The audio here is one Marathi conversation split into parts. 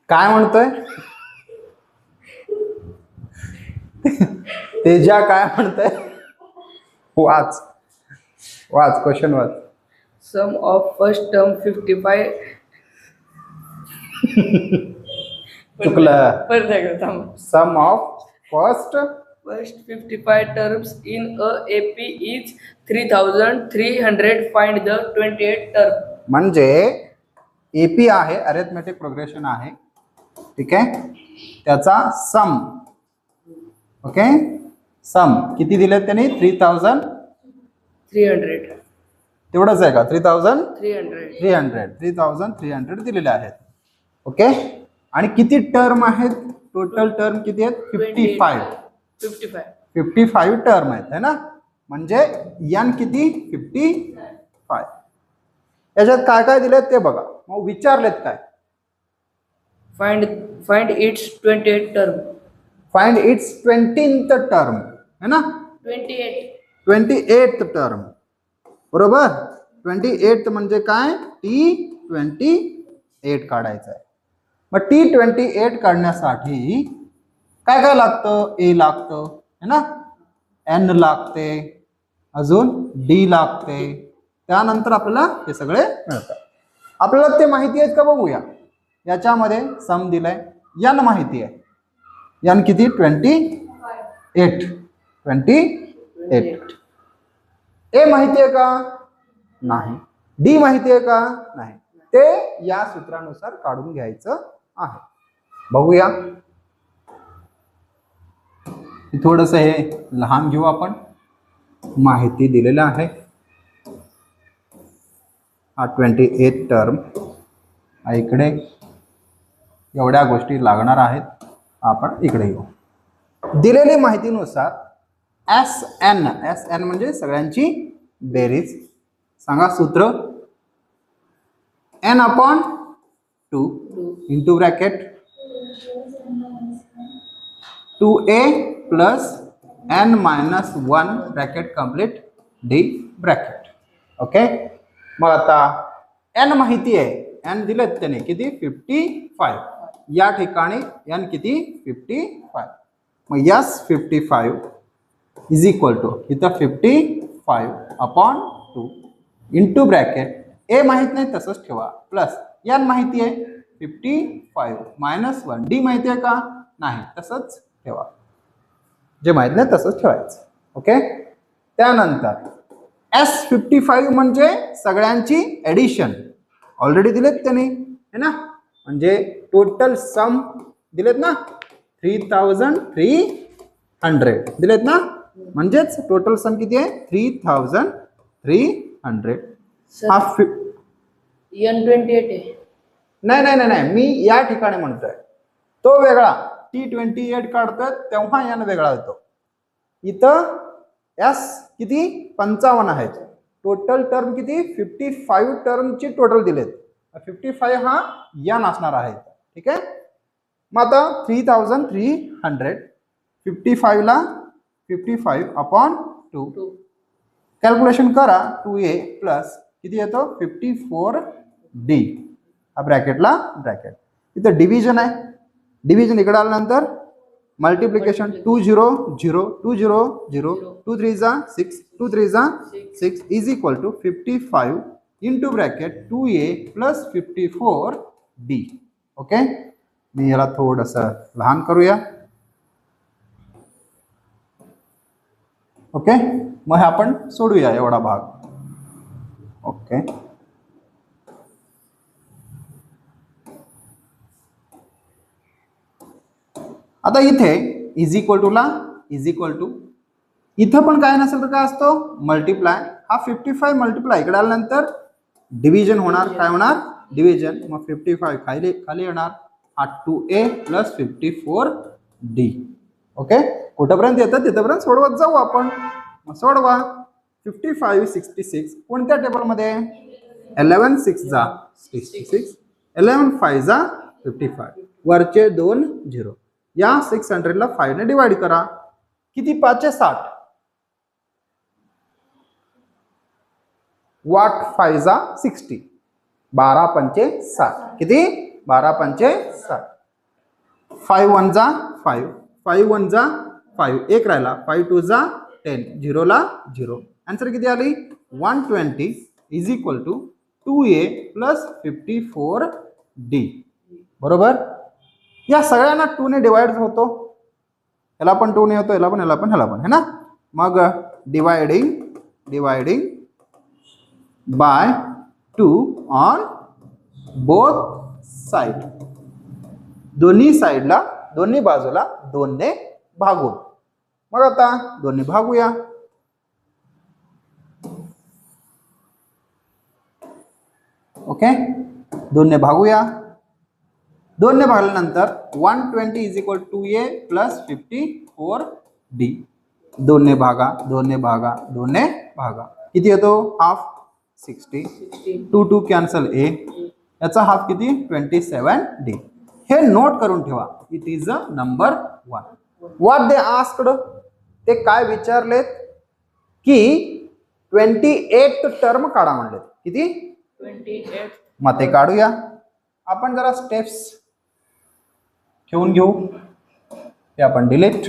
काय म्हणतोय तेजा? काय म्हणतोय? वाच वाच, क्वेश्चन वाच. Sum of first term 55. चुकलं. परत एकदा थांब. Sum of first 55 terms in a AP is 3300. Find the 28 term. म्हणजे एपी आहे, अरिथमेटिक प्रोग्रेशन आहे, ठीक आहे. त्याचा सम, ओके, सम किती दिलेत त्यांनी? 3300. तेवढंच आहे का? 300. 3300 दिलेले आहेत, ओके. आणि किती टर्म आहेत? टोटल टर्म किती आहेत? 55 टर्म आहेत, है ना. म्हणजे एन किती? 55. याच्यात काय काय दिलेत ते बघा. मग विचारलेत काय? Find its 28 term. Find its 20th term, है ना. 28th टर्म, बरोबर. 28th म्हणजे काय? T28 काढायचं आहे. मग T28 काढण्यासाठी काय काय लागतं? ए लागतं, है ना, एन लागते, अजून डी लागते, त्यानंतर आपल्याला हे सगळे मिळतात. आपल्याला ते माहिती आहेत का बघूया. याच्यामध्ये सम दिलाय, एन माहिती आहे. एन किती? 28. ए माहिती आहे का? नाही. डी माहिती आहे का? नाही. ते या सूत्रानुसार काढून घ्यायचं आहे. बघूया. थोडस हे लहान घेऊ आपण. माहिती दिलेलं आहे. हा 28 टर्म इकडे, एवढ्या गोष्टी लागणार आहेत. आपण इकडे येऊ. दिलेली माहितीनुसार एस एन म्हणजे सगळ्यांची बेरीज. सांगा सूत्र. n upon 2 into bracket 2a plus n minus 1 bracket complete D bracket, okay. मग आता n माहिती आहे, n दिलेत त्याने किती? 55. या ठिकाणी n किती? 55. मग यस 55 इज इक्वल टू इथं 55 अपॉन 2 इंटू ब्रॅकेट ए माहित नाही तसंच ठेवा, प्लस n माहिती आहे 55 मायनस 1. डी माहिती आहे का? नाही, तसंच ठेवा. जे माहित नाही तसंच ठेवायचं, ओके. त्यानंतर S55 म्हणजे सगळ्यांची ऍडिशन ऑलरेडी दिलेत त्यांनी, है ना. म्हणजे टोटल सम दिलेत ना, 3300 दिलेत ना. म्हणजेच टोटल सम किती आहे? 3300. हा N28 आहे. नाही नाही नाही, मी या ठिकाणी म्हणतोय तो वेगळा. T28 काढतोय तेव्हा यानं वेगळा येतो. इथं एस किती? 55 आहेत. टोटल टर्म किती? 55 टर्मची टोटल दिलेत. 55 हा यान असणार आहे, ठीक आहे. मग आता 3300 55 ला 55 अपॉन 2 कॅल्क्युलेशन करा. 2a प्लस किती येतो? 54d. हा ब्रॅकेटला ब्रॅकेट. इथं डिव्हिजन आहे. डिव्हिजन इकडे आल्यानंतर मल्टिप्लिकेशन 2 0 0 2 0 0 2 3 जा 6 2 3 जा 6 is equal to 55 into bracket 2a plus 54d, okay. मी याला थोडंसं लहान करूया, ओके. मग हे आपण सोडूया एवढा भाग, ओके. आता इथे इज इक्वल टू ला इज इक्वल टू, इथं पण काय नसेल तर काय असतो? मल्टिप्लाय. हा 55 मल्टिप्लाय इकडे आल्यानंतर डिव्हिजन होणार. काय होणार? डिव्हिजन. मग 55 खाली खाली येणार. हा 2a प्लस 54d, ओके. कुठंपर्यंत येतं तिथंपर्यंत सोडवत जाऊ आपण. मग सोडवा. 55 66 कोणत्या टेबलमध्ये? 11 6 जा 66 11 5 जा 55. वरचे 2 0. या 600 ला 5 ने डिवाइड करा. किती? 5 60. वाट 5 जा 60, 12 पंचे 60, किती 12 पंचे 60. 5 1 जा 5, 5 1 जा 5, एक राहिला, 5 2 जा 10, 0 ला 0. आन्सर किती आली 120 is equal to 2a plus 54d. बरोबर. या सगळ्यांना 2 ने डिवाइड होतो, याला पण 2 ने होतो, याला पण ह्याला पण है ना. मग dividing by 2 on both side, दोन्ही साइडला दोन्ही बाजूला 2 ने भागून. मग आता दोन्ही भागूया. ओके 2 ने भागूया. 2 ने भागल्यानंतर 120 is equal to a plus 54d. 2 ने भागा, 2 ने भागा, 2 ने भागा, किती येतो हाफ 60, 2 2 कॅन्सल ए, याचा हाफ किती 27d. हे नोट करून ठेवा. It is a number 1. What they asked, ते काय विचारलेत की 28 टर्म काढा म्हणलेत. किती 28. मग ते काढूया. आपण जरा स्टेप्स ठेवून घेऊ. ते आपण डिलीट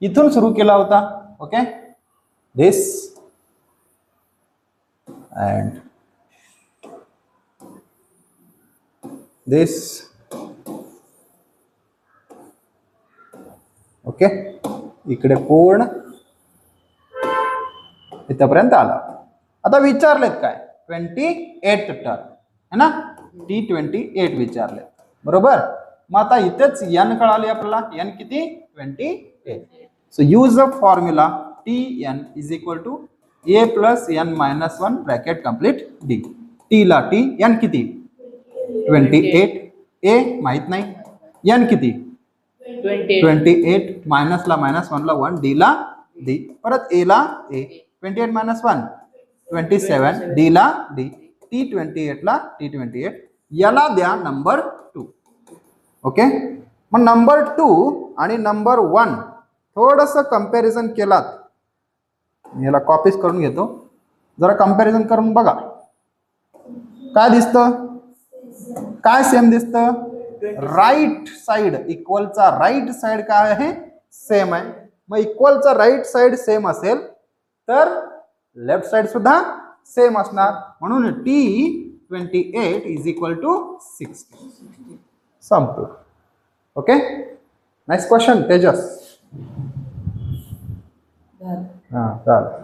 इथून सुरू केला होता. Okay this and this. Okay इकडे पूर्ण इथपर्यंत आला. आता विचारलेत काय 28 टर्म है ना, T28 विचारले. बरोबर. मग आता इथेच n कळाली आपल्याला. n किती 28. So use the formula Tn is equal to a plus n minus 1 bracket complete d. t ला t, n किती 28, a माहित नाही, n किती 28, मायनस ला मायनस 1 ला 1, d ला d, परत a ला a, 28 मायनस 1 27, d ला d, T28 ला T28, याला द्या नंबर 2. ओके मग नंबर 2 आणि नंबर 1 थोडस कंपॅरिझन केलात, याला कॉपीज करून घेतो, जरा कंपॅरिझन करून बघा काय दिसतं, काय सेम दिसतं. राईट साइड इक्वलचा राईट साइड काय आहे सेम आहे. मग इक्वलचा राईट साइड सेम असेल तर लेफ्ट साइड सुद्धा सेम असणार. म्हणून T28 इज इक्वल टू 60. संपलं. Okay next question Tejas. झालं. हां चालेल.